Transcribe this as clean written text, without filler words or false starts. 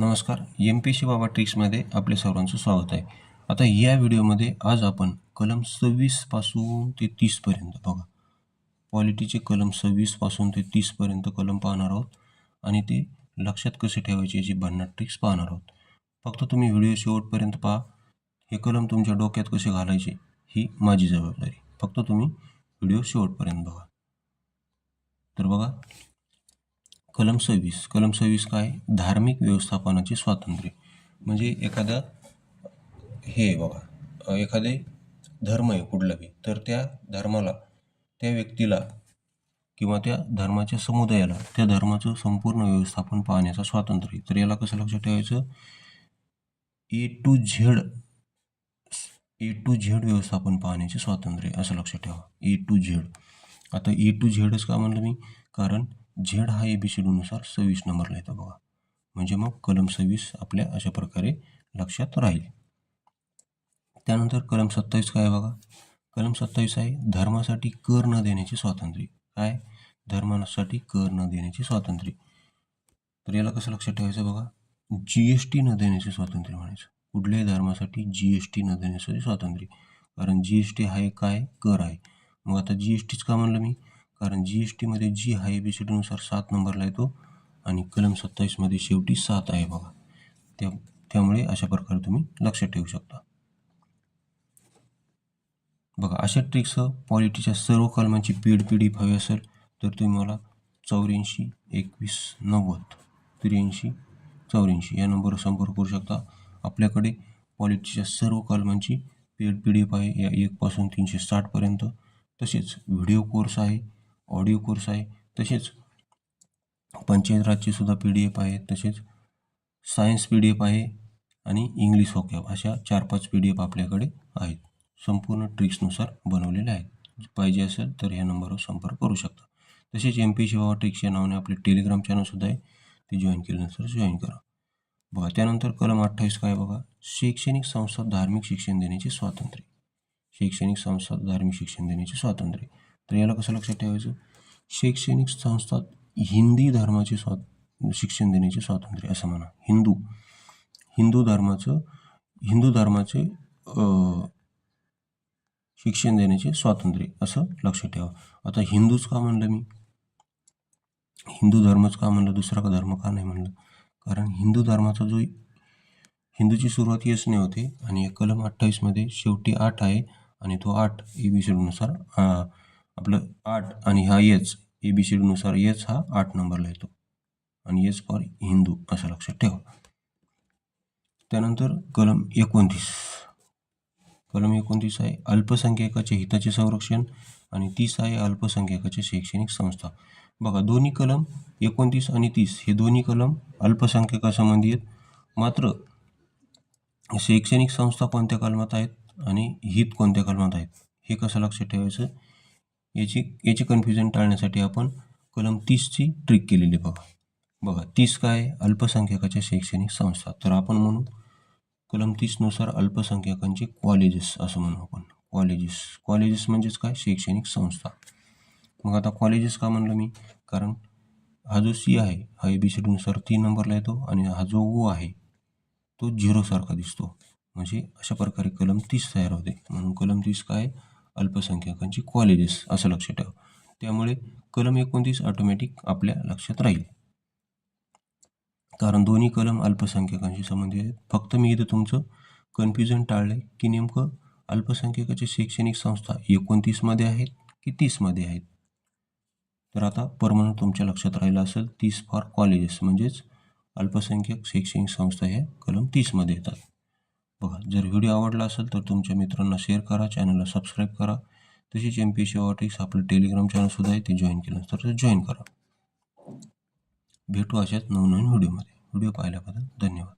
नमस्कार. MPC बाबा ट्रिक्समध्ये आपले सर्वांचं स्वागत आहे. आता या व्हिडिओमध्ये आज आपण कलम 26 पासून ते 30 पर्यंत बघा, पॉलिटीचे कलम 26 पासून ते 30 पर्यंत कलम पाहणार आहोत आणि ते लक्षात कसे ठेवायचे याची भन्नाट ट्रिक्स पाहणार आहोत. फक्त तुम्ही व्हिडिओ शेवटपर्यंत पहा. हे कलम तुमच्या डोक्यात कसे घालायचे ही माझी जबाबदारी. फक्त तुम्ही व्हिडिओ शेवटपर्यंत बघा. तर बघा, कलम 26 काय? धार्मिक व्यवस्थापनाचे स्वातंत्र्य. म्हणजे एखादा हे बघा, एखादे धर्म आहे कुठलाही, तर त्या धर्माला, त्या व्यक्तीला किंवा त्या धर्माच्या समुदायाला त्या धर्माचं संपूर्ण व्यवस्थापन पाहण्याचा स्वातंत्र्य. तर याला कसं लक्षात ठेवायचं? ए टू झेड व्यवस्थापन पाहण्याचे स्वातंत्र्य असं लक्षात ठेवा. ए टू झेड. आता ए टू झेडच का म्हणलं मी? कारण झेड हा ABCDनुसार 26 नंबरला येतो बघा. म्हणजे मग कलम 26 आपल्या अशा प्रकारे लक्षात राहील. त्यानंतर कलम 27 काय बघा? कलम 27 आहे धर्मासाठी कर न देण्याचे स्वातंत्र्य. काय? धर्मासाठी कर न देण्याचे स्वातंत्र्य. तर याला कसं लक्षात ठेवायचं बघा? GST न देण्याचे स्वातंत्र्य म्हणायचं. कुठल्याही धर्मासाठी GST न देण्यासाठी स्वातंत्र्य. कारण GST हा एक काय? कर आहे. मग आता GSTच का म्हणलं मी? कारण GST मध्ये G हा ABCDनुसार 7 नंबरला येतो आणि कलम 27 मध्ये शेवटी 7 आहे बघा. त्यामुळे अशा प्रकारे तुम्ही लक्षात ठेवू शकता. बघा, अशा ट्रिक्ससह पॉलिटीच्या सर्व कलमांची PDF हवी असेल तर तुम्ही मला 84 21 90 83 84 या नंबरवर संपर्क करू शकता. आपल्याकडे पॉलिटीच्या सर्व कलमांची PDF आहे, या 1 पासून 360 पर्यंत. तसेच व्हिडिओ कोर्स आहे, ऑडिओ कोर्स आहे, तसेच पंचायत राजची सुद्धा PDF आहे, तसेच सायन्स PDF आहे आणि इंग्लिश व्होकॅब अशा 4-5 PDF आपल्याकडे आहेत. संपूर्ण ट्रिक्सनुसार बनवलेले आहेत. पाहिजे असेल तर ह्या नंबरवर संपर्क करू शकता. तसेच MPC बाबा ट्रिक्स या नावाने आपले टेलिग्राम चॅनलसुद्धा आहे, ते जॉईन केल्यानंतर जॉईन करा. बघा, त्यानंतर कलम 28 काय बघा? शैक्षणिक संस्थात धार्मिक शिक्षण देण्याचे स्वातंत्र्य. शैक्षणिक संस्थात धार्मिक शिक्षण देण्याचे स्वातंत्र्य. तर याला कसं लक्षात ठेवायचं? शैक्षणिक संस्थात हिंदी धर्माचे शिक्षण देण्याचे स्वातंत्र्य असं म्हणा. हिंदू धर्माचे शिक्षण देण्याचे स्वातंत्र्य असं लक्षात ठेवा. आता हिंदूच का म्हणलं मी? हिंदू धर्मच का म्हणलं? दुसरा का धर्म का नाही म्हणलं? कारण हिंदू धर्माचा जो हिंदूची सुरुवात यसने होते आणि कलम 28 मध्ये शेवटी 8 आहे आणि तो 8 ABCDनुसार आपलं 8 आणि हा एच ABCDनुसार एच हा 8 नंबरला येतो आणि एच फॉर हिंदू असं लक्षात ठेवा. त्यानंतर कलम 29 आहे अल्पसंख्याकाच्या हिताचे संरक्षण आणि 30 आहे अल्पसंख्याकाच्या शैक्षणिक संस्था. बघा, दोन्ही कलम 29 आणि 30 हे दोन्ही कलम अल्पसंख्याकासंबंधी आहेत. मात्र शैक्षणिक संस्था कोणत्या कलमात आहेत आणि हित कोणत्या कलमात आहेत हे कसं लक्षात ठेवायचं? याची कन्फ्युजन टाळण्यासाठी आपण कलम 30ची ट्रिक केलेली बघा. 30 काय? अल्पसंख्याकाच्या शैक्षणिक संस्था. तर आपण म्हणू कलम 30नुसार अल्पसंख्याकांचे कॉलेजेस असं म्हणू आपण. कॉलेजेस म्हणजेच काय? शैक्षणिक संस्था. मग आता कॉलेजेस का म्हणलं मी? कारण हा जो C आहे हा ABCDनुसार 3 नंबरला येतो आणि हा जो O आहे तो 0 सारखा दिसतो. म्हणजे अशा प्रकारे कलम 30 तयार होते. म्हणून कलम 30 काय? अल्पसंख्याकांची कॉलेजेस असं लक्षात ठेवा. त्यामुळे कलम 29 ऑटोमॅटिक आपल्या लक्षात राहील. कारण दोन्ही कलम अल्पसंख्याकांशी संबंधित आहेत. फक्त मी इथं तुमचं कन्फ्युजन टाळले की नेमकं अल्पसंख्याकाच्या शैक्षणिक संस्था 29 मध्ये आहेत की 30 मध्ये आहेत. तर आता परमनंट तुमच्या लक्षात राहिलं असेल 30 फॉर कॉलेजेस म्हणजेच अल्पसंख्याक शैक्षणिक संस्था ह्या कलम 30 मध्ये येतात. बघा, जर व्हिडिओ आवडला असेल तर तुमच्या मित्रांना शेअर करा, चॅनलला सबस्क्राईब करा. तसेच MPC बाबा ट्रिक्स आपलं टेलिग्राम चॅनलसुद्धा आहे, ते जॉईन केल्यानंतर जॉईन करा. भेटू अशाच नवनवीन व्हिडिओमध्ये. व्हिडिओ पाहिल्याबद्दल धन्यवाद.